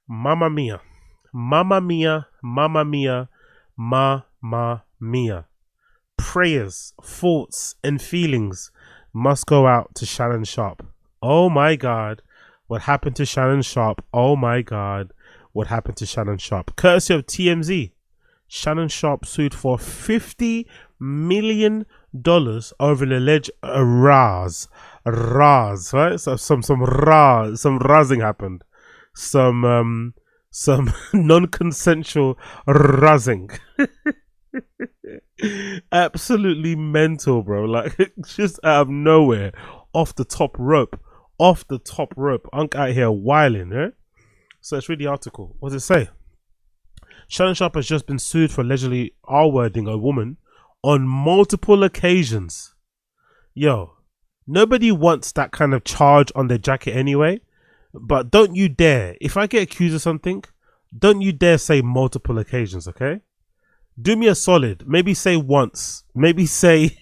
Mamma mia. Mamma mia. Mamma mia. Mamma mia. Prayers, thoughts, and feelings must go out to Shannon Sharpe. Oh my God. What happened to Shannon Sharpe? Oh my God. What happened to Shannon Sharpe? Courtesy of TMZ. Shannon Sharpe sued for $50 million over an alleged right? So some razzing happened. Some non-consensual razzing. Absolutely mental, bro. Like, just out of nowhere, off the top rope. Unk out here whiling, eh? So let's read the article. What does it say? Shannon Sharpe has just been sued for allegedly R-wording a woman on multiple occasions. Yo, nobody wants that kind of charge on their jacket anyway. But don't you dare, if I get accused of something, don't you dare say multiple occasions, okay? Do me a solid. Maybe say once. Maybe say,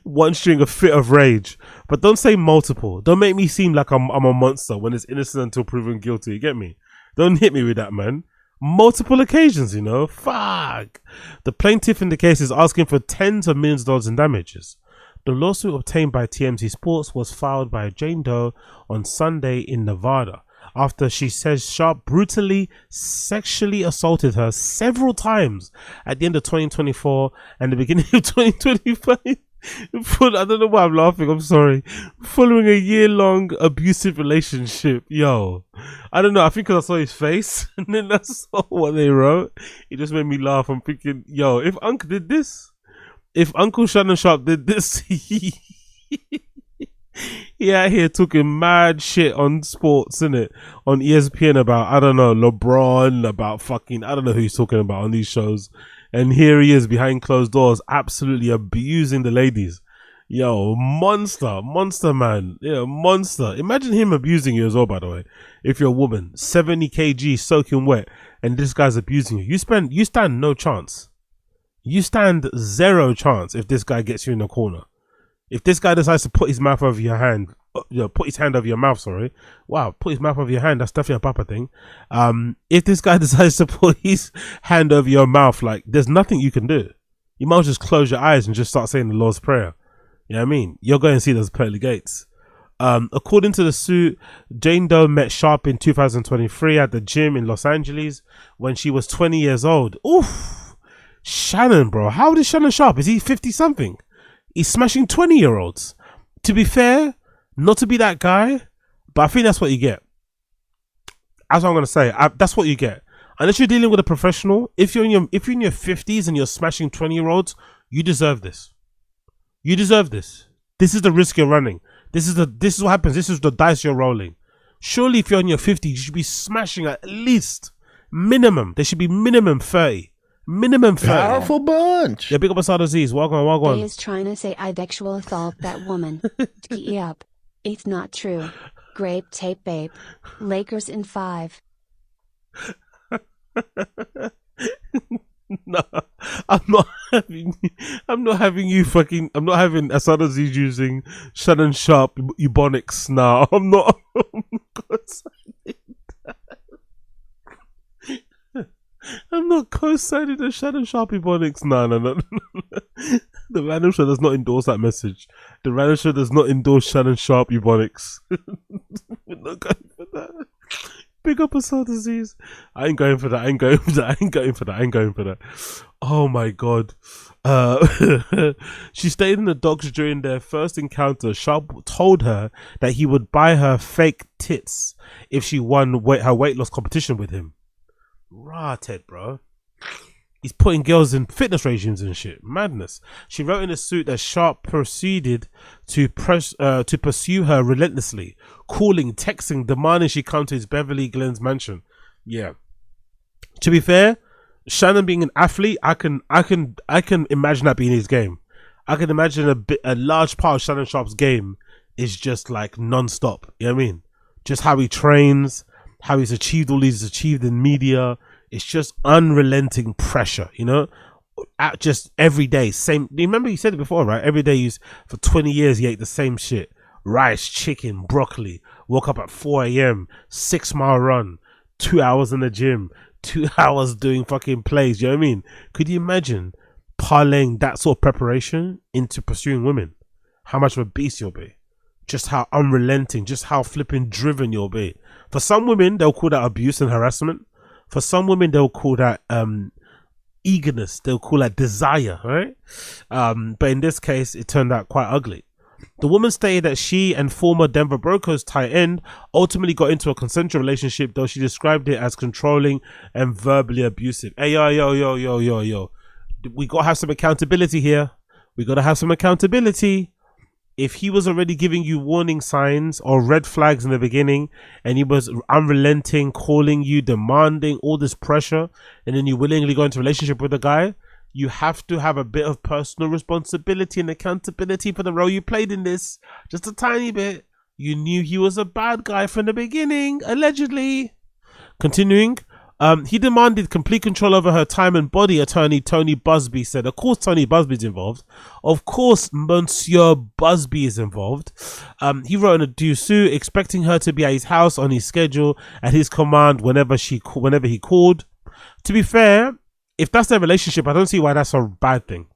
once during a fit of rage. But don't say multiple. Don't make me seem like I'm a monster when it's innocent until proven guilty. You get me? Don't hit me with that, man. Multiple occasions, Fuck. The plaintiff in the case is asking for tens of millions of dollars in damages. The lawsuit obtained by TMZ Sports was filed by Jane Doe on Sunday in Nevada after she says Sharpe brutally sexually assaulted her several times at the end of 2024 and the beginning of 2025. I don't know why I'm laughing, I'm sorry. Following a year-long abusive relationship. Yo, I don't know, I think because I saw his face and then I saw what they wrote, it just made me laugh. I'm thinking, yo, if Uncle did this, if Uncle Shannon Sharpe did this, he out here talking mad shit on sports, innit? On ESPN about, I don't know, LeBron, about fucking, I don't know who he's talking about on these shows. And here he is behind closed doors, absolutely abusing the ladies. Yo, monster, man. Yeah, monster. Imagine him abusing you as well, by the way. If you're a woman, 70 kg soaking wet, and this guy's abusing you. You stand no chance. You stand zero chance if this guy gets you in the corner. If this guy decides to put his mouth over your hand, put his hand over your mouth, sorry. Wow, put his mouth over your hand, that's definitely a papa thing. If this guy decides to put his hand over your mouth, like, there's nothing you can do. You might just close your eyes and just start saying the Lord's Prayer. You know what I mean? You're going to see those pearly gates. According to the suit, Jane Doe met Sharpe in 2023 at the gym in Los Angeles when she was 20 years old. Oof. Shannon, bro. How old is Shannon Sharpe? Is he 50 something? He's smashing 20-year-olds. To be fair, not to be that guy, but I think that's what you get. That's what I'm gonna say. That's what you get. Unless you're dealing with a professional, if you're in your 50s and you're smashing 20-year-olds, you deserve this. You deserve this. This is the risk you're running. This is what happens. This is the dice you're rolling. Surely, if you're in your 50s, you should be smashing at least minimum. There should be minimum 30. Minimum 30. Powerful bunch. Yeah, big up Asad Aziz. Welcome. He is trying to say I'd actually assault that woman. Yep. It's not true. Grape tape babe. Lakers in 5. No, I'm not having Asad Aziz using Shannon Sharpe Ebonics now. I'm not I'm not co-signing the Shannon Sharpe Ebonics. No. The Random Show does not endorse that message. The Random Show does not endorse Shannon Sharpe Ebonics. We're not going for that. Big up Assault Disease. I ain't going for that. Oh my God. She stayed in the docks during their first encounter. Sharpe told her that he would buy her fake tits if she won her weight loss competition with him. Ted, bro. He's putting girls in fitness regimes and shit. Madness. She wrote in a suit that Sharpe proceeded to pursue her relentlessly, calling, texting, demanding she come to his Beverly Glens mansion. Yeah. To be fair, Shannon being an athlete, I can imagine that being his game. I can imagine a large part of Shannon Sharpe's game is just like non-stop. You know what I mean? Just how he trains, how he's achieved all he's achieved in media. It's just unrelenting pressure, just every day. Same. You remember you said it before, right? Every day for 20 years, he ate the same shit. Rice, chicken, broccoli. Woke up at 4 a.m., 6-mile run. 2 hours in the gym, 2 hours doing fucking plays. You know what I mean? Could you imagine parlaying that sort of preparation into pursuing women? How much of a beast you'll be. Just how unrelenting, just how flipping driven you'll be. For some women, they'll call that abuse and harassment. For some women, they'll call that eagerness. They'll call that desire, right? But in this case, it turned out quite ugly. The woman stated that she and former Denver Broncos tight end ultimately got into a consensual relationship, though she described it as controlling and verbally abusive. Hey, yo. We gotta have some accountability here. We gotta have some accountability. If he was already giving you warning signs or red flags in the beginning, and he was unrelenting, calling you, demanding all this pressure, and then you willingly go into a relationship with a guy, you have to have a bit of personal responsibility and accountability for the role you played in this. Just a tiny bit. You knew he was a bad guy from the beginning, allegedly. Continuing. He demanded complete control over her time and body, attorney Tony Busby said. Of course Tony Busby's involved. Of course Monsieur Busby is involved. He wrote in a due suit expecting her to be at his house on his schedule at his command whenever he called. To be fair, if that's their relationship, I don't see why that's a bad thing.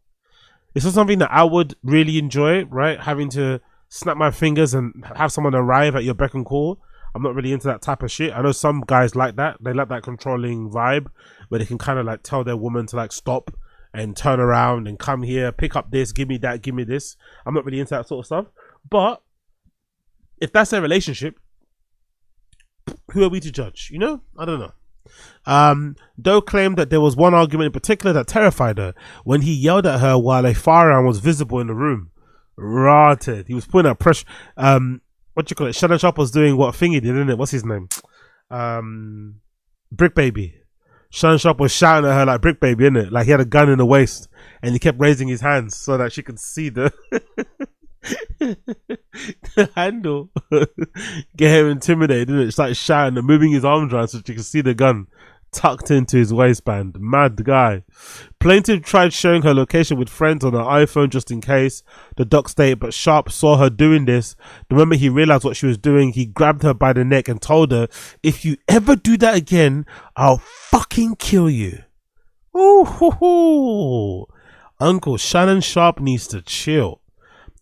It's not something that I would really enjoy, right? Having to snap my fingers and have someone arrive at your beck and call. I'm not really into that type of shit. I know some guys like that. They like that controlling vibe where they can kind of like tell their woman to like stop and turn around and come here, pick up this, give me that, give me this. I'm not really into that sort of stuff. But if that's their relationship, who are we to judge? You know? I don't know. Doe claimed that there was one argument in particular that terrified her when he yelled at her while a firearm was visible in the room. Rotted. He was putting out pressure. What you call it? Shannon Sharpe was doing what Thingy did, isn't it? What's his name? Brick Baby. Shannon Sharpe was shouting at her like Brick Baby, isn't it? Like he had a gun in the waist and he kept raising his hands so that she could see the the handle. Get him intimidated, didn't it? It's like shouting and moving his arms around so she could see the gun tucked into his waistband. Mad guy. Plaintiff tried sharing her location with friends on her iPhone just in case, the doc stated, but Sharpe saw her doing this. The moment he realized what she was doing, he grabbed her by the neck and told her, if you ever do that again, I'll fucking kill you. Ooh, Uncle Shannon Sharpe needs to chill.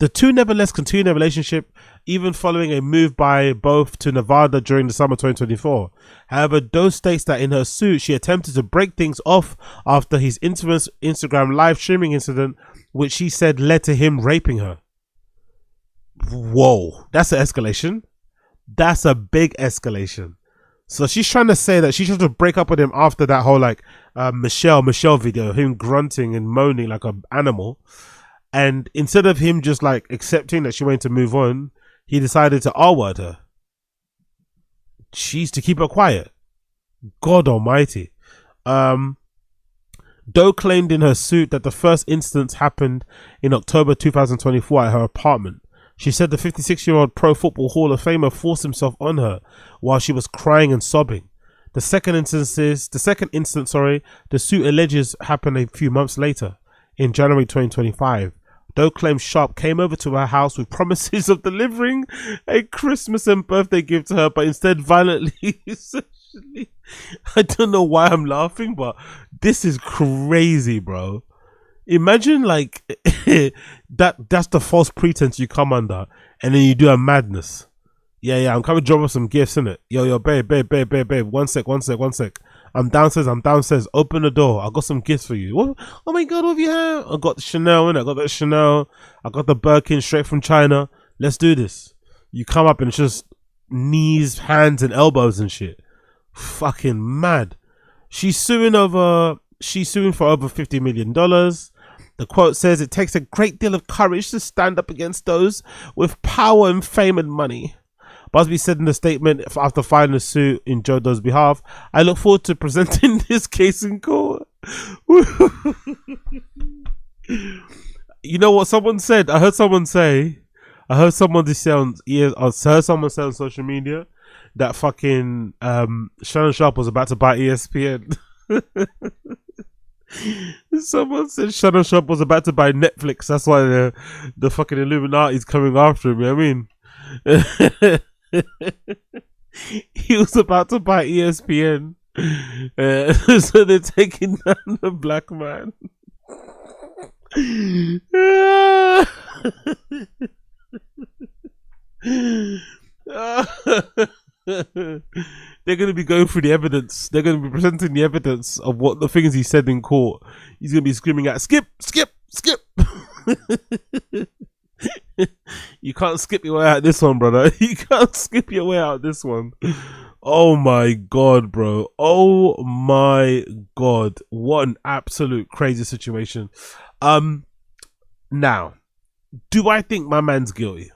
The two nevertheless continued their relationship, even following a move by both to Nevada during the summer 2024. However, Doe states that in her suit, she attempted to break things off after his infamous Instagram live streaming incident, which she said led to him raping her. Whoa, that's an escalation. That's a big escalation. So she's trying to say that she tried to break up with him after that whole like Michelle video, him grunting and moaning like an animal. And instead of him just like accepting that she wanted to move on, he decided to R-word her. Jeez, to keep her quiet. God almighty. Doe claimed in her suit that the first instance happened in October 2024 at her apartment. She said the 56-year-old Pro Football Hall of Famer forced himself on her while she was crying and sobbing. The second instance, the suit alleges happened a few months later, in January 2025. Doe claims Sharpe came over to her house with promises of delivering a Christmas and birthday gift to her, but instead violently sexually. I don't know why I'm laughing, but this is crazy, bro. Imagine like that's the false pretense you come under, and then you do a madness. Yeah, I'm coming to drop off some gifts, innit? Yo, babe. One sec. I'm downstairs. Open the door. I got some gifts for you. What? Oh my God, what have you had? I got the Chanel, innit? I got that Chanel. I got the Birkin straight from China. Let's do this. You come up and it's just knees, hands, and elbows and shit. Fucking mad. She's suing for over $50 million. The quote says, it takes a great deal of courage to stand up against those with power and fame and money. Busby said in a statement after filing a suit in Joe Doe's behalf, I look forward to presenting this case in court. You know what someone said? I heard someone say on social media that fucking Shannon Sharpe was about to buy ESPN. Someone said Shannon Sharpe was about to buy Netflix. That's why the fucking Illuminati's coming after him. You know what I mean? he was about to buy ESPN. So they're taking down the black man. They're going to be going through the evidence. They're going to be presenting the evidence of what the things he said in court. He's going to be screaming at skip, skip, skip. You can't skip your way out of this one, brother. You can't skip your way out of this one. Oh my god, bro. Oh my god. What an absolute crazy situation. Now, do I think my man's guilty?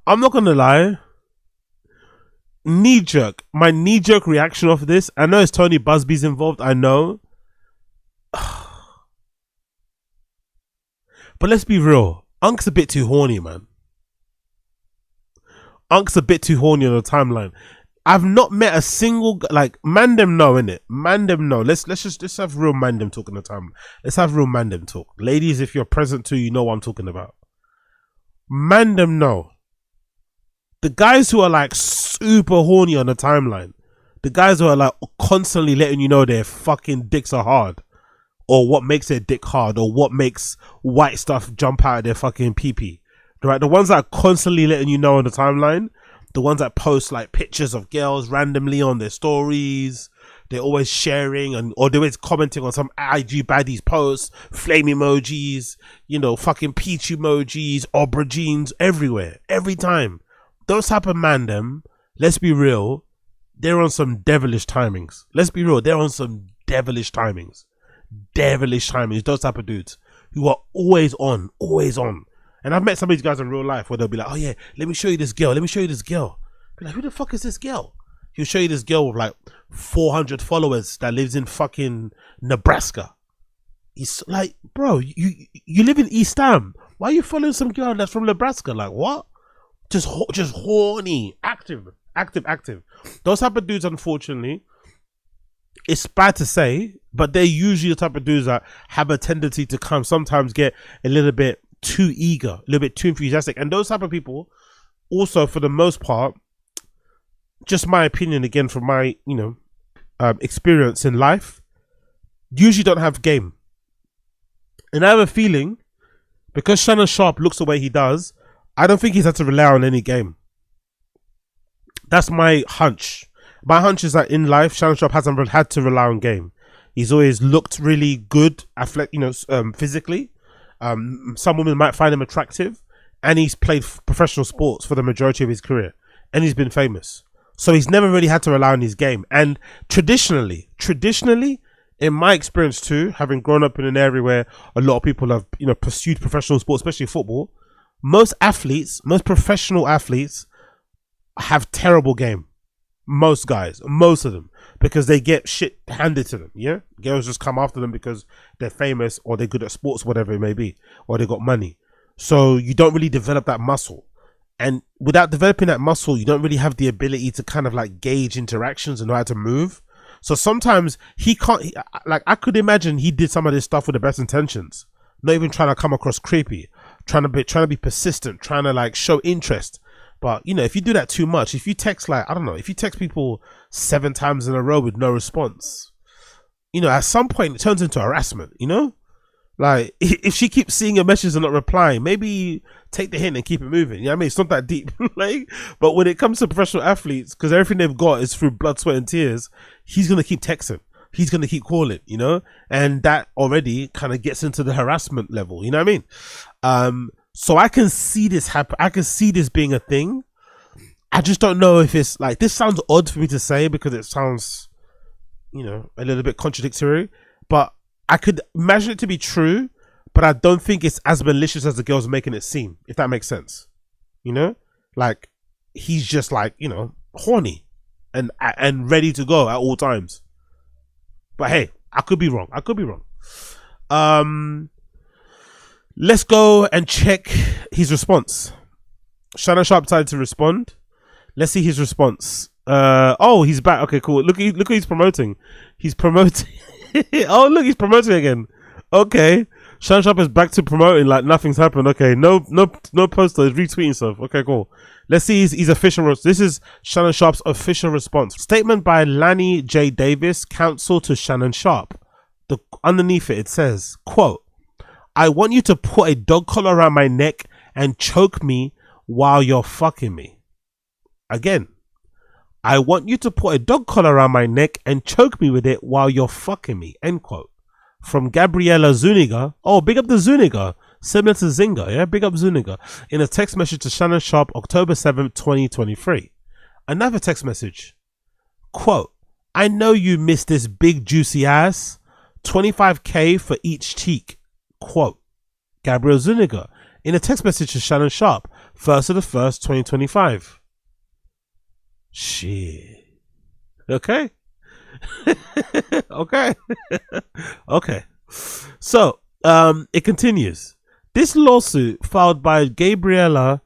I'm not gonna lie. My knee jerk reaction off this. I know it's Tony Busby's involved. I know. But let's be real. Unk's a bit too horny, man. Unk's a bit too horny on the timeline. I've not met a single like Mandem know, innit? Mandem know. Let's have real Mandem talk on the timeline. Let's have real Mandem talk. Ladies, if you're present too, you know what I'm talking about. Mandem know. The guys who are like super horny on the timeline, the guys who are like constantly letting you know their fucking dicks are hard, or what makes their dick hard, or what makes white stuff jump out of their fucking pee-pee, right? The ones that are constantly letting you know on the timeline, the ones that post like pictures of girls randomly on their stories, they're always sharing or they're always commenting on some IG baddies posts, flame emojis, you know, fucking peach emojis, aubergines everywhere, every time. Those type of man, them, let's be real, they're on some devilish timings. Let's be real, they're on some devilish timings. Devilish timings, those type of dudes who are always on. And I've met some of these guys in real life where they'll be like, oh yeah, let me show you this girl. Be like, who the fuck is this girl? He'll show you this girl with like 400 followers that lives in fucking Nebraska. He's like, bro, you live in East Ham. Why are you following some girl that's from Nebraska? Like, what? Just horny, active. Those type of dudes, unfortunately, it's bad to say, but they're usually the type of dudes that have a tendency to sometimes get a little bit too eager, a little bit too enthusiastic. And those type of people, also for the most part, just my opinion again from my, experience in life, usually don't have game. And I have a feeling, because Shannon Sharpe looks the way he does, I don't think he's had to rely on any game. That's my hunch. My hunch is that in life, Shannon Sharpe hasn't had to rely on game. He's always looked really good, physically. Some women might find him attractive, and he's played professional sports for the majority of his career, and he's been famous. So he's never really had to rely on his game. And traditionally, in my experience too, having grown up in an area where a lot of people have, pursued professional sports, especially football, most professional athletes have terrible game. Most of them, because they get shit handed to them. Yeah, girls just come after them because they're famous or they're good at sports, whatever it may be, or they got money. So you don't really develop that muscle, and without developing that muscle, you don't really have the ability to kind of like gauge interactions and know how to move. So sometimes he can't. I could imagine he did some of this stuff with the best intentions, not even trying to come across creepy, trying to be persistent, trying to like show interest. But, if you do that too much, if you text if you text people 7 times in a row with no response, at some point it turns into harassment, Like, if she keeps seeing your messages and not replying, maybe take the hint and keep it moving. You know what I mean? It's not that deep. But when it comes to professional athletes, because everything they've got is through blood, sweat and tears, he's going to keep texting. He's going to keep calling, And that already kind of gets into the harassment level, you know what I mean? So I can see this happen. I can see this being a thing. I just don't know if it's like, this sounds odd for me to say because it sounds, a little bit contradictory, but I could imagine it to be true, but I don't think it's as malicious as the girls are making it seem, if that makes sense. Like he's just like, horny and ready to go at all times. But hey, I could be wrong. Let's go and check his response. Shannon Sharpe decided to respond. Let's see his response. He's back. Okay, cool. Look who he's promoting. He's promoting. Oh, look, he's promoting again. Okay. Shannon Sharpe is back to promoting like nothing's happened. Okay, no poster. He's retweeting stuff. Okay, cool. Let's see his official. This is Shannon Sharpe's official response. Statement by Lanny J. Davis, counsel to Shannon Sharpe. Underneath it says, quote, "I want you to put a dog collar around my neck and choke me while you're fucking me." Again, "I want you to put a dog collar around my neck and choke me with it while you're fucking me." End quote. From Gabriella Zuniga. Oh, big up the Zuniga. Similar to Zinga, yeah? Big up Zuniga. In a text message to Shannon Sharpe, October 7th, 2023. Another text message. Quote, "I know you miss this big juicy ass. 25K for each cheek." Quote. Gabrielle Zuniga. In a text message to Shannon Sharpe, 1st of the 1st, 2025. Shit. Okay. Okay. Okay. So, it continues. This lawsuit filed by Gabriella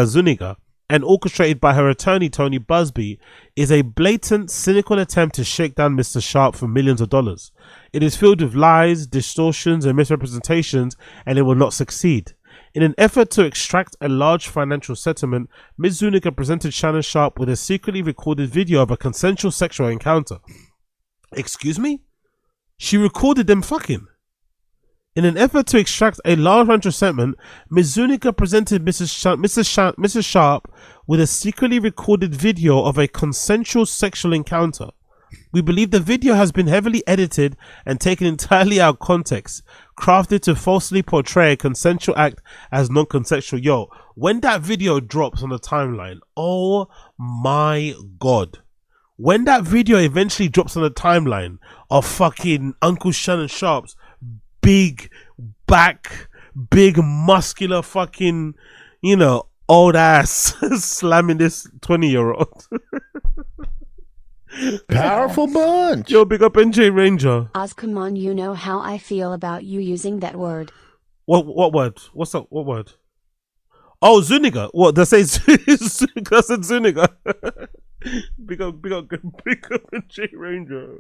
Zuniga and orchestrated by her attorney Tony Busby is a blatant, cynical attempt to shake down Mr. Sharpe for millions of dollars. It is filled with lies, distortions, and misrepresentations, and it will not succeed. In an effort to extract a large financial settlement, Ms. Zuniga presented Shannon Sharpe with a secretly recorded video of a consensual sexual encounter. Excuse me? She recorded them fucking. In an effort to extract a large financial settlement, Ms. Zuniga presented Mrs. Sharpe with a secretly recorded video of a consensual sexual encounter. We believe the video has been heavily edited and taken entirely out of context, crafted to falsely portray a consensual act as non-consensual. Yo, when that video drops on the timeline, oh my god. When that video eventually drops on the timeline of fucking Uncle Shannon Sharpe's big back, big muscular fucking, you know, old ass slamming this 20-year-old. Powerful bunch. Yo, big up NJ Ranger. Oz, come on, you know how I feel about you using that word. What word? What's up? What word? Oh, Zuniga. What? They say Zuniga. I said Zuniga. big up NJ Ranger.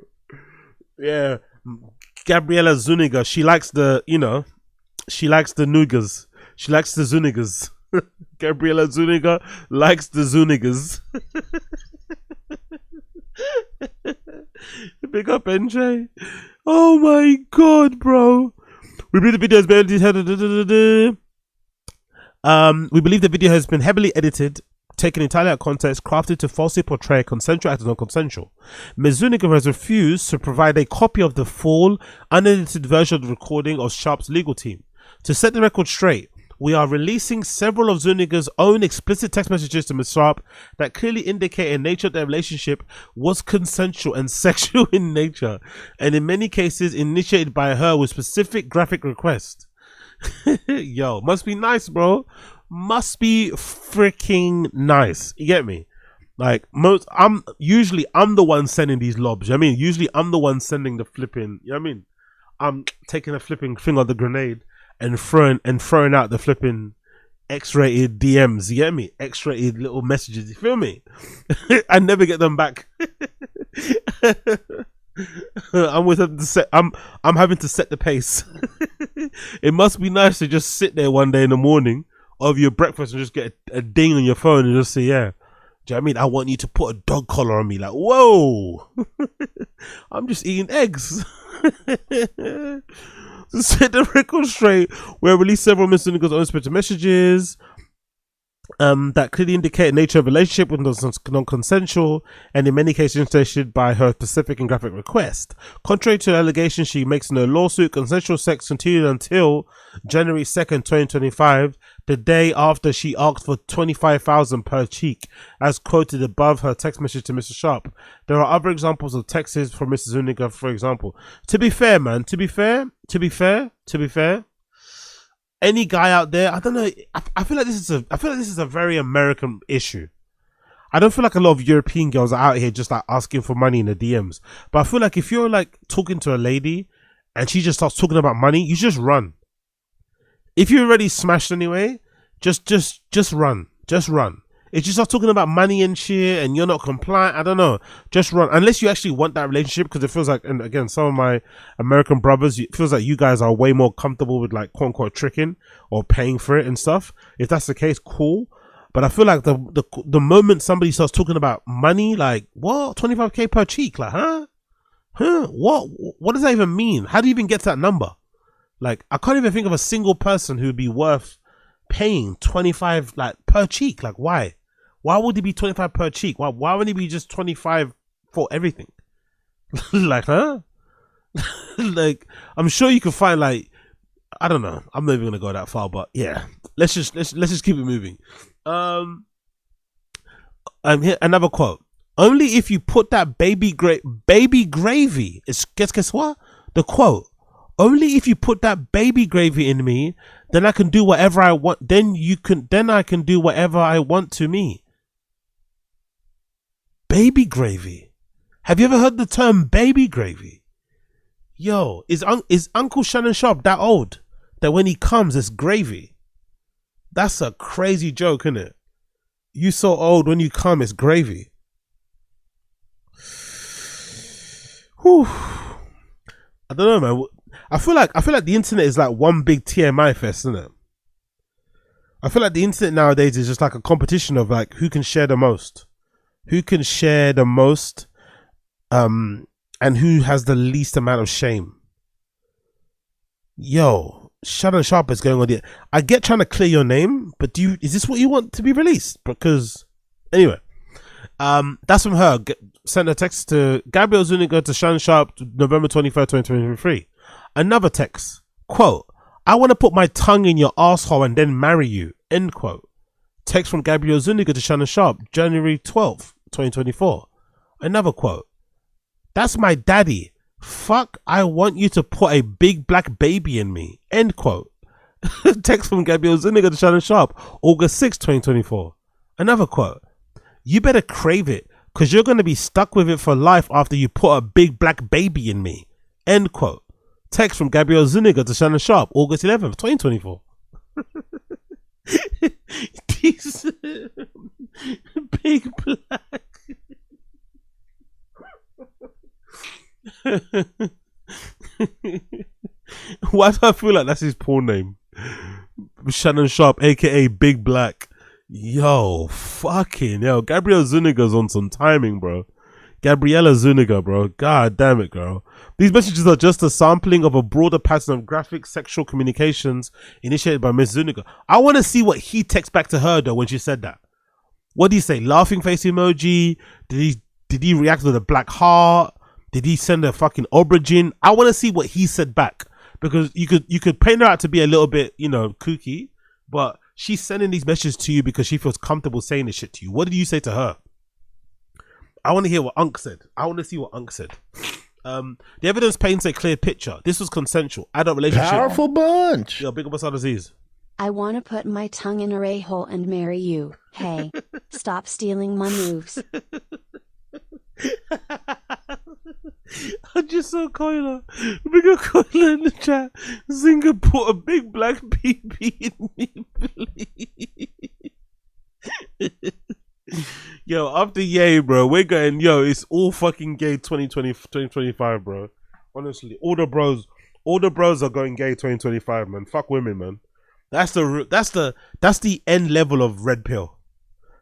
Yeah. Gabriella Zuniga. She likes the, you know, she likes the Nugas. She likes the Zunigas. Gabriella Zuniga likes the Zunigas. Big up NJ. Oh my god, bro. We believe the video has been heavily edited, taken entirely out of context, crafted to falsely portray a consensual act as non-consensual. Ms. Zuniga has refused to provide a copy of the full, unedited version of the recording of Sharpe's legal team. To set the record straight, we are releasing several of Zuniga's own explicit text messages to Ms. Sharpe that clearly indicate a nature of their relationship was consensual and sexual in nature, and in many cases initiated by her with specific graphic requests. Yo, must be nice, bro. Must be freaking nice. You get me? Like, I'm the one sending these lobs. You know what I mean? Usually I'm the one sending the flipping, you know what I mean? I'm taking a flipping thing of the grenade and throwing out the flipping X-rated DMs. You get me? X-rated little messages. You feel me? I never get them back. I'm having to set the pace. It must be nice to just sit there one day in the morning of your breakfast and just get a ding on your phone and just say, yeah. Do you know what I mean? I want you to put a dog collar on me. Like, whoa. I'm just eating eggs. To set the record straight, we have released several Ms. Zuniga's own scripted messages that clearly indicate the nature of relationship with non-consensual and in many cases initiated by her specific and graphic request. Contrary to the allegations she makes in her lawsuit, consensual sex continued until January 2nd, 2025, the day after she asked for $25,000 per cheek, as quoted above her text message to Mr. Sharpe. There are other examples of texts from Mrs. Zuniga, for example. To be fair, man, to be fair, any guy out there, I don't know, I feel like this is a very American issue. I don't feel like a lot of European girls are out here just like asking for money in the DMs. But I feel like if you're like talking to a lady and she just starts talking about money, you just run. If you're already smashed anyway, just run. Just run. If you start talking about money and shit and you're not compliant, I don't know. Just run. Unless you actually want that relationship, because it feels like, and again, some of my American brothers, it feels like you guys are way more comfortable with like quote unquote tricking or paying for it and stuff. If that's the case, cool. But I feel like the moment somebody starts talking about money, like, what? 25K per cheek? Like, huh? What does that even mean? How do you even get to that number? Like, I can't even think of a single person who would be worth paying 25 like per cheek. Like, why would it be 25 per cheek? Why wouldn't it be just 25 for everything? Like, huh? Like, I'm sure you could find, like, I don't know, I'm not even gonna go that far, but yeah, let's just keep it moving. Here another quote: only if you put that baby gravy is guess what the quote, only if you put that baby gravy in me, then I can do whatever I want. Then I can do whatever I want to me. Baby gravy. Have you ever heard the term baby gravy? Yo, is Uncle Shannon Sharpe that old that when he comes it's gravy? That's a crazy joke, isn't it? You so old, when you come it's gravy. Whew. I don't know, man. I feel like the internet is like one big TMI fest, isn't it? I feel like the internet nowadays is just like a competition of like who can share the most, and who has the least amount of shame. Yo, Shannon Sharpe is going on the. I get trying to clear your name, but is this what you want to be released? Because anyway, that's from her. Sent a text to Gabriel Zuniga to Shannon Sharpe, November 23rd, 2023. Another text, quote, I want to put my tongue in your asshole and then marry you, end quote. Text from Gabriel Zuniga to Shannon Sharpe, January 12th, 2024. Another quote, that's my daddy. Fuck, I want you to put a big black baby in me, end quote. Text from Gabriel Zuniga to Shannon Sharpe, August 6th, 2024. Another quote, you better crave it, because you're going to be stuck with it for life after you put a big black baby in me, end quote. Text from Gabriel Zuniga to Shannon Sharpe, August 11th, 2024. These big black. Why do I feel like that's his porn name? Shannon Sharpe, aka Big Black. Yo, fucking hell. Gabriel Zuniga's on some timing, bro. Gabriella Zuniga, bro. God damn it, girl. These messages are just a sampling of a broader pattern of graphic sexual communications initiated by Miss Zuniga. I want to see what he texts back to her though when she said that. What did he say? Laughing face emoji? Did he react with a black heart? Did he send a fucking aubergine? I want to see what he said back, because you could paint her out to be a little bit, kooky, but she's sending these messages to you because she feels comfortable saying this shit to you. What did you say to her? I want to hear what Unc said. I want to see what Unc said. The evidence paints a clear picture. This was consensual. Adult relationship. Powerful bunch. Yo, big up Asad Aziz. I want to put my tongue in a ray-hole and marry you. Hey, stop stealing my moves. I just saw Koila. Big up Koila in the chat. Zinga put a big black BB in me, please. Yo, after Yay, bro, we're going, it's all fucking gay 2025, bro. Honestly, all the bros are going gay 2025, man. Fuck women, man. That's the end level of red pill.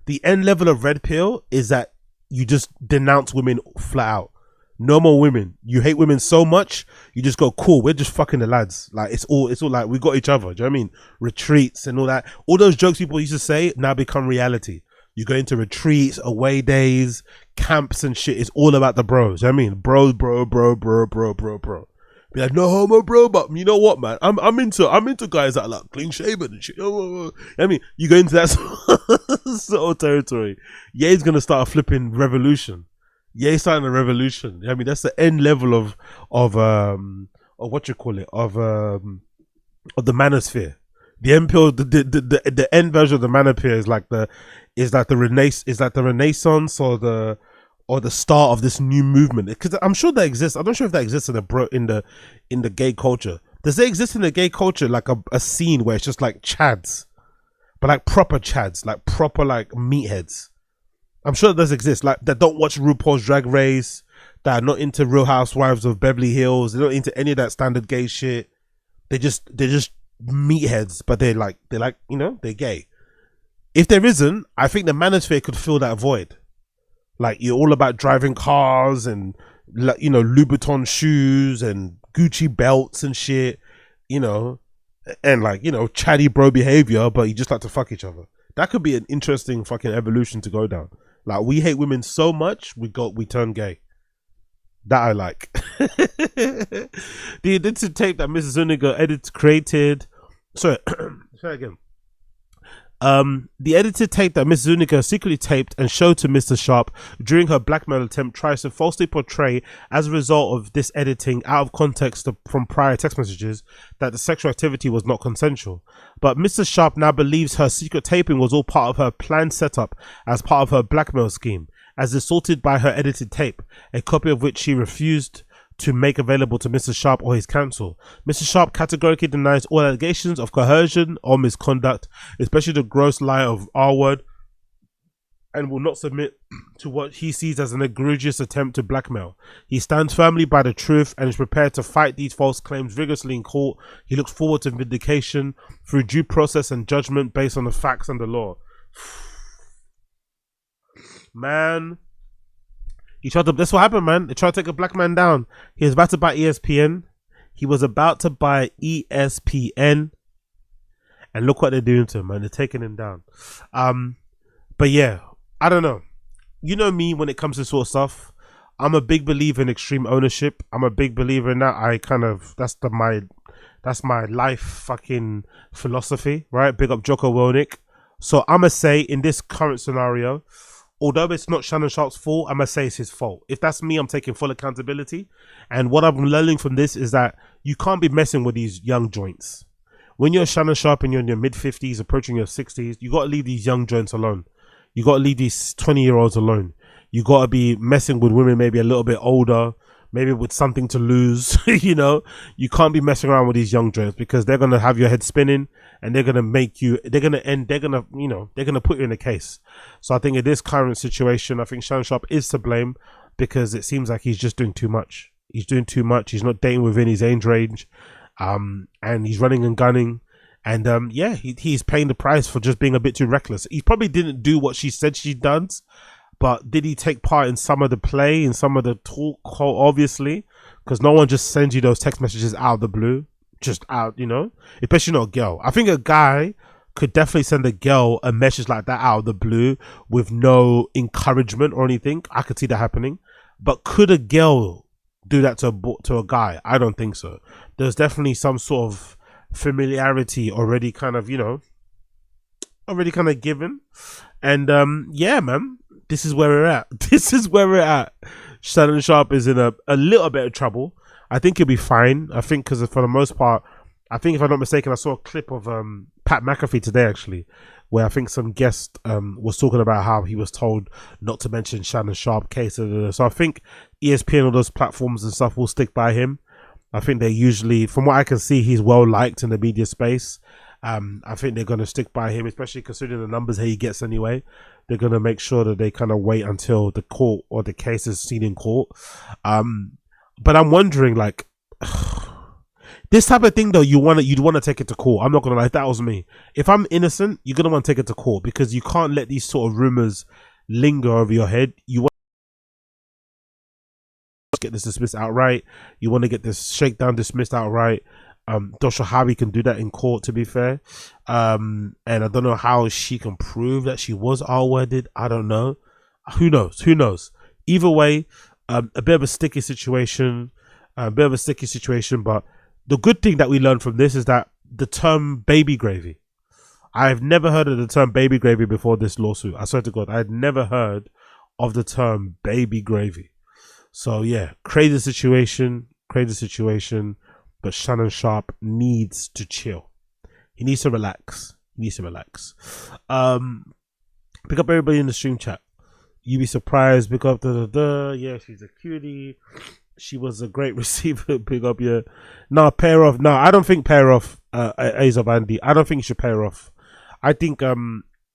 The end level of red pill is that you just denounce women flat out. No more women. You hate women so much, you just go, cool, we're just fucking the lads. Like, it's all like, we got each other. Do you know what I mean? Retreats and all that. All those jokes people used to say now become reality. You go into retreats, away days, camps and shit. It's all about the bros. You know what I mean? Bro. Be like, no homo, bro, but you know what, man? I'm into guys that are like clean shaven and shit. I mean, you go into that sort of territory. Ye's gonna start a flipping revolution. Ye's starting a revolution. I mean, that's the end level of what you call it, of the manosphere. The MPO, the end version of the manosphere is like the renaissance or the start of this new movement, because I'm sure that exists. I'm not sure if that exists in the gay culture. Does it exist in the gay culture, like a scene where it's just like chads, but like proper chads, like proper like meatheads. I'm sure it does exist, like that don't watch RuPaul's Drag Race, that are not into Real Housewives of Beverly Hills, they're not into any of that standard gay shit. They're just meatheads, but they're like you know, they're gay. If there isn't, I think the manosphere could fill that void. Like, you're all about driving cars and, you know, Louboutin shoes and Gucci belts and shit, you know, and like, you know, chatty bro behavior, but you just like to fuck each other. That could be an interesting fucking evolution to go down. Like, we hate women so much, we turn gay. That I like. The edited tape that Mrs. Zuniga created. Sorry, say again. The edited tape that Miss Zuniga secretly taped and showed to Mr. Sharpe during her blackmail attempt tries to falsely portray, as a result of this editing out of context from prior text messages, that the sexual activity was not consensual. But Mr. Sharpe now believes her secret taping was all part of her planned setup as part of her blackmail scheme, as assaulted by her edited tape, a copy of which she refused to make available to Mr. Sharpe or his counsel. Mr. Sharpe categorically denies all allegations of coercion or misconduct, especially the gross lie of R-word, and will not submit to what he sees as an egregious attempt to blackmail. He stands firmly by the truth and is prepared to fight these false claims vigorously in court. He looks forward to vindication through due process and judgment based on the facts and the law. Man, that's what happened, man. They tried to take a black man down. He was about to buy ESPN. And look what they're doing to him, man. They're taking him down. But yeah, I don't know. You know me when it comes to sort of stuff. I'm a big believer in extreme ownership. I'm a big believer in that. That's my life fucking philosophy, right? Big up Jocko Willink. So I'ma say in this current scenario, although it's not Shannon Sharpe's fault, I'm going to say it's his fault. If that's me, I'm taking full accountability. And what I'm learning from this is that you can't be messing with these young joints. When you're Shannon Sharpe and you're in your mid-50s, approaching your 60s, you got to leave these young joints alone. You got to leave these 20-year-olds alone. You got to be messing with women maybe a little bit older, maybe with something to lose. You know, you can't be messing around with these young joints because they're going to have your head spinning and they're going to make you, they're going to put you in a case. So I think in this current situation, I think Shannon Sharpe is to blame because it seems like he's just doing too much. He's doing too much. He's not dating within his age range. And he's running and gunning. And yeah, he's paying the price for just being a bit too reckless. He probably didn't do what she said she does, but did he take part in some of the play, in some of the talk? Obviously, because no one just sends you those text messages out of the blue, just out, you know, especially not a girl. I think a guy could definitely send a girl a message like that out of the blue with no encouragement or anything. I could see that happening. But could a girl do that to a guy? I don't think so. There's definitely some sort of familiarity already kind of, you know, already kind of given. And yeah, man, this is where we're at. This is where we're at. Shannon Sharpe is in a little bit of trouble. I think he'll be fine. I think because for the most part, I think if I'm not mistaken, I saw a clip of Pat McAfee today actually, where I think some guest was talking about how he was told not to mention Shannon Sharpe case. So I think ESPN or those platforms and stuff will stick by him. I think they usually, from what I can see, he's well liked in the media space. I think they're going to stick by him, especially considering the numbers he gets anyway. They're going to make sure that they kind of wait until the court or the case is seen in court. But I'm wondering, like, this type of thing though, you'd want to take it to court. I'm not gonna lie, if that was me, if I'm innocent, you're gonna want to take it to court because you can't let these sort of rumors linger over your head. You want to get this dismissed outright. You want to get this shakedown dismissed outright. Joshua Harvey can do that in court, to be fair. And I don't know how she can prove that she was R-worded. I don't know. Who knows? Either way, a bit of a sticky situation. But the good thing that we learned from this is that the term baby gravy, I've never heard of the term baby gravy before this lawsuit. I swear to God, I had never heard of the term baby gravy. So yeah, crazy situation. But Shannon Sharpe needs to chill. He needs to relax. Pick up everybody in the stream chat. You be surprised. Pick up yeah, she's a cutie. She was a great receiver. Pick up your pair off. No, I don't think pair off Ace of Andy. I don't think you should pair off. I think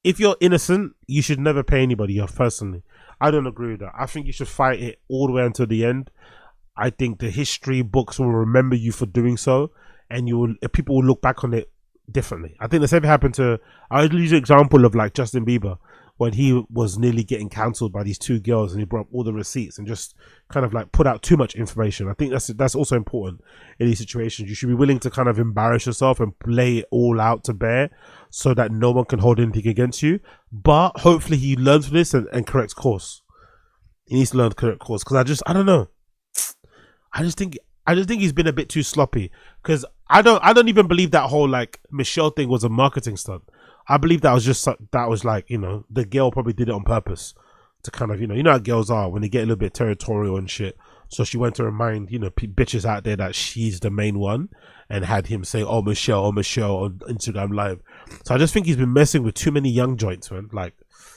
if you're innocent, you should never pay anybody off. Personally, I don't agree with that. I think you should fight it all the way until the end. I think the history books will remember you for doing so, and people will look back on it differently. I think the same happened to. I'll use an example of like Justin Bieber when he was nearly getting cancelled by these two girls, and he brought up all the receipts and just kind of like put out too much information. I think that's also important in these situations. You should be willing to kind of embarrass yourself and lay it all out to bear, so that no one can hold anything against you. But hopefully he learns from this and corrects course. He needs to learn to correct course, because I don't know. I just think he's been a bit too sloppy, because I don't even believe that whole like Michelle thing was a marketing stunt. I believe that was like, you know, the girl probably did it on purpose to kind of, you know how girls are when they get a little bit territorial and shit. So she went to remind, you know, bitches out there that she's the main one, and had him say, oh Michelle on Instagram Live. So I just think he's been messing with too many young joints, man. Like,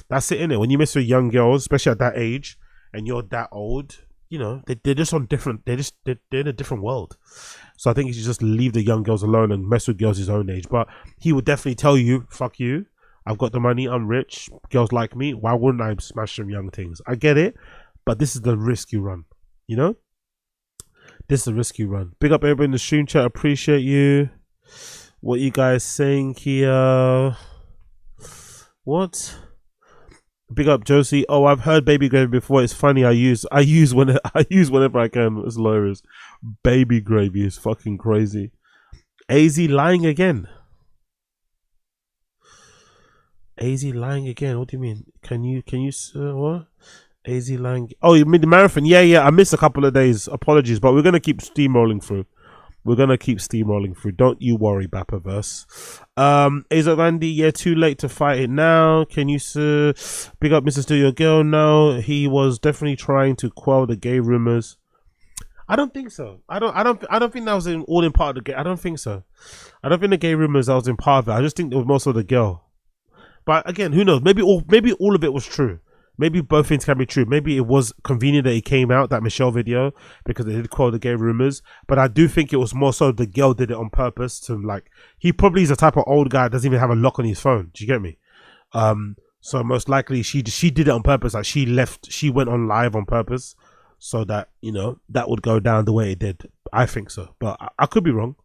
that's it, innit? When you mess with young girls, especially at that age, and you're that old, you know, they're just on different, they're in a different world. So I think he should just leave the young girls alone and mess with girls his own age. But he would definitely tell you, fuck you, I've got the money, I'm rich, girls like me, why wouldn't I smash some young things? I get it, but this is the risk you run, you know? This is the risk you run. Big up everybody in the stream chat, appreciate you. What you guys saying here? What? Big up Josie. Oh, I've heard Baby Gravy before. It's funny. I use whenever I can. It's hilarious. Baby Gravy is fucking crazy. AZ lying again. AZ lying again. What do you mean? Can you what? AZ lying. Oh, you mean the marathon? Yeah. I missed a couple of days. Apologies, but we're gonna keep steamrolling through. Don't you worry, Bappaverse. Azo Randy, yeah, too late to fight it now. Can you big up Mr. Studio Girl? No, he was definitely trying to quell the gay rumors. I don't think so. I don't think that was all in part of the gay. I don't think so. I don't think the gay rumors that was in part of it. I just think it was most of the girl. But again, who knows? Maybe all of it was true. Maybe both things can be true. Maybe it was convenient that it came out, that Michelle video, because they did quell the gay rumors. But I do think it was more so the girl did it on purpose to, like, he probably is the type of old guy that doesn't even have a lock on his phone. Do you get me? So most likely she did it on purpose. Like, she went on live on purpose so that, you know, that would go down the way it did. I think so. But I could be wrong.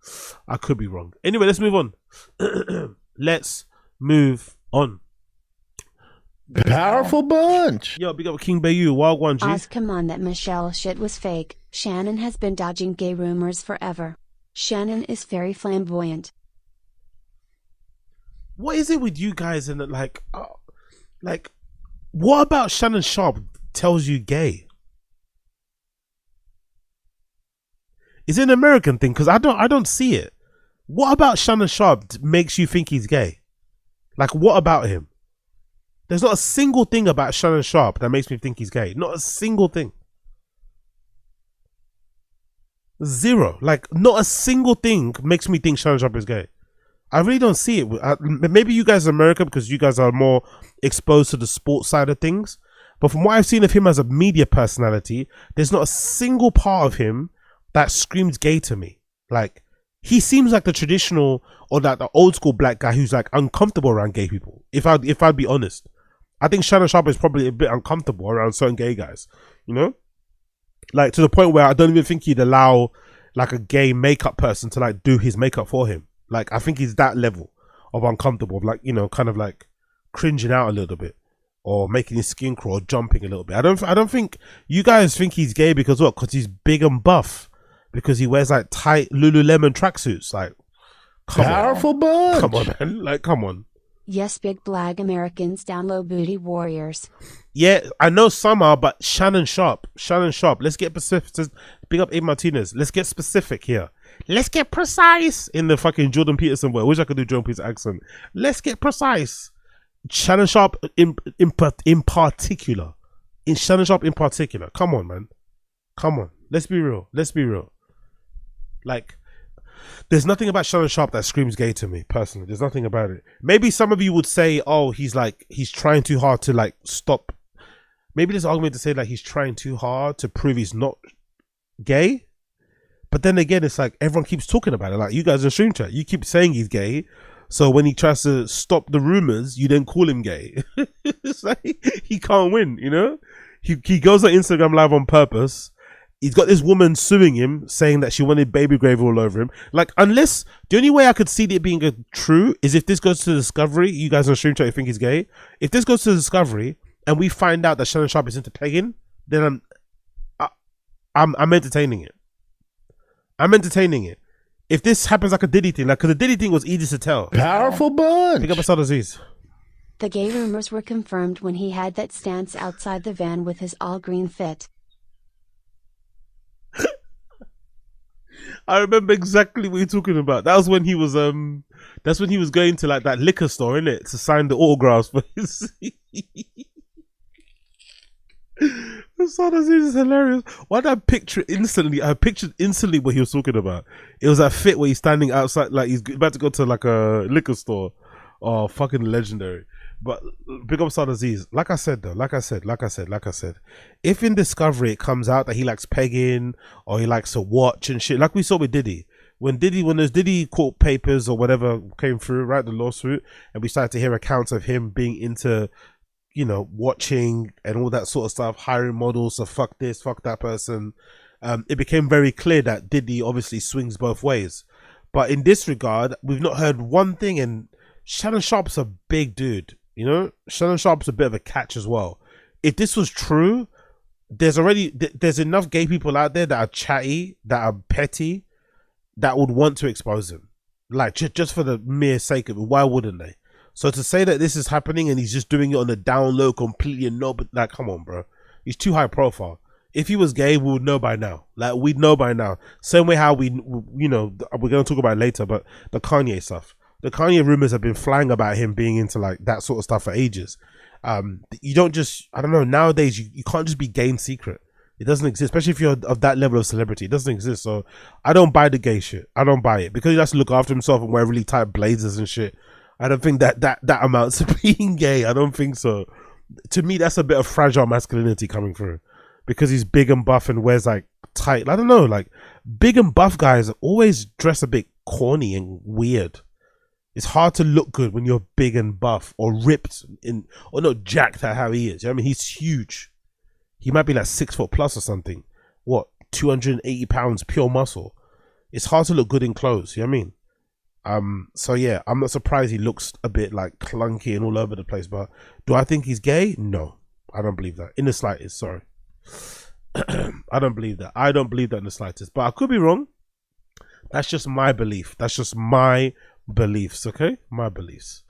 Anyway, let's move on. Let's move on. Powerful bunch. Yo, big up King Bayou, Wild One G. Oz, come on, that Michelle shit was fake. Shannon has been dodging gay rumors forever. Shannon is very flamboyant. What is it with you guys and like, what about Shannon Sharpe tells you gay? Is it an American thing? Because I don't see it. What about Shannon Sharpe makes you think he's gay? Like, what about him? There's not a single thing about Shannon Sharpe that makes me think he's gay. Not a single thing. Zero. Like, not a single thing makes me think Shannon Sharpe is gay. I really don't see it. Maybe you guys are American because you guys are more exposed to the sports side of things. But from what I've seen of him as a media personality, there's not a single part of him that screams gay to me. Like, he seems like the traditional or like the old school black guy who's like uncomfortable around gay people. If I'd be honest, I think Shannon Sharpe is probably a bit uncomfortable around certain gay guys, you know, like to the point where I don't even think he'd allow like a gay makeup person to like do his makeup for him. Like, I think he's that level of uncomfortable, of like, you know, kind of like cringing out a little bit or making his skin crawl, jumping a little bit. I don't think you guys think he's gay because what? Because he's big and buff. Because he wears like tight Lululemon tracksuits. Like, powerful bunch. Come on, man. Like, come on. Yes, big black Americans down low booty warriors. Yeah, I know some are, but Shannon Sharpe. Let's get specific. Big up Abe Martinez. Let's get specific here. Let's get precise in the fucking Jordan Peterson way. I wish I could do Jordan Peterson's accent. Let's get precise. Shannon Sharpe in particular. In Shannon Sharpe in particular. Come on, man. Come on. Let's be real. Like, there's nothing about Shannon Sharpe that screams gay to me, personally. There's nothing about it. Maybe some of you would say, oh, he's trying too hard to like stop. Maybe there's an argument to say like he's trying too hard to prove he's not gay. But then again, it's like everyone keeps talking about it. Like, you guys in stream chat, you keep saying he's gay. So when he tries to stop the rumors, you then call him gay. It's like he can't win, you know? He goes on Instagram Live on purpose. He's got this woman suing him, saying that she wanted baby gravy all over him. Like, unless the only way I could see it being true is if this goes to Discovery. You guys on Stream Chat, you think he's gay? If this goes to Discovery and we find out that Shannon Sharpe is into pegging, then I'm entertaining it. I'm entertaining it. If this happens like a Diddy thing, like, because the Diddy thing was easy to tell. Powerful bunch. Pick up Asad Aziz. The gay rumors were confirmed when he had that stance outside the van with his all-green fit. I remember exactly what you're talking about. That was when he was that's when he was going to like that liquor store, innit, to sign the autographs for his Asad Aziz is hilarious. Why did I picture instantly? I pictured instantly what he was talking about. It was that fit where he's standing outside, like he's about to go to like a liquor store. Oh, fucking legendary. But big up Asad Aziz. Like I said, if in Discovery it comes out that he likes pegging or he likes to watch and shit, like we saw with Diddy. When those Diddy court papers or whatever came through, right, the lawsuit, and we started to hear accounts of him being into, you know, watching and all that sort of stuff, hiring models, so fuck this, fuck that person. It became very clear that Diddy obviously swings both ways. But in this regard, we've not heard one thing, and Shannon Sharpe's a big dude, you know? Shannon Sharpe's a bit of a catch as well. If this was true, there's enough gay people out there that are chatty, that are petty, that would want to expose him. Like, just for the mere sake of it, why wouldn't they? So to say that this is happening and he's just doing it on the down low completely and no, but like, come on, bro. He's too high profile. If he was gay, we would know by now. Like, we'd know by now. Same way how we, you know, we're going to talk about it later, but the Kanye stuff. The Kanye rumors have been flying about him being into like that sort of stuff for ages. You don't just, I don't know, nowadays you can't just be gay in secret. It doesn't exist, especially if you're of that level of celebrity. It doesn't exist. So I don't buy the gay shit. I don't buy it because he has to look after himself and wear really tight blazers and shit. I don't think that amounts to being gay. I don't think so. To me, that's a bit of fragile masculinity coming through because he's big and buff and wears like tight. I don't know, like big and buff guys always dress a bit corny and weird. It's hard to look good when you're big and buff or ripped in, or not jacked at how he is. You know what I mean, he's huge. He might be like 6 foot plus or something. What, 280 pounds pure muscle? It's hard to look good in clothes. You know what I mean? So yeah, I'm not surprised he looks a bit like clunky and all over the place. But do I think he's gay? No, I don't believe that in the slightest. Sorry, I don't believe that. I don't believe that in the slightest. But I could be wrong. That's just my belief. That's just my beliefs. Okay, my beliefs.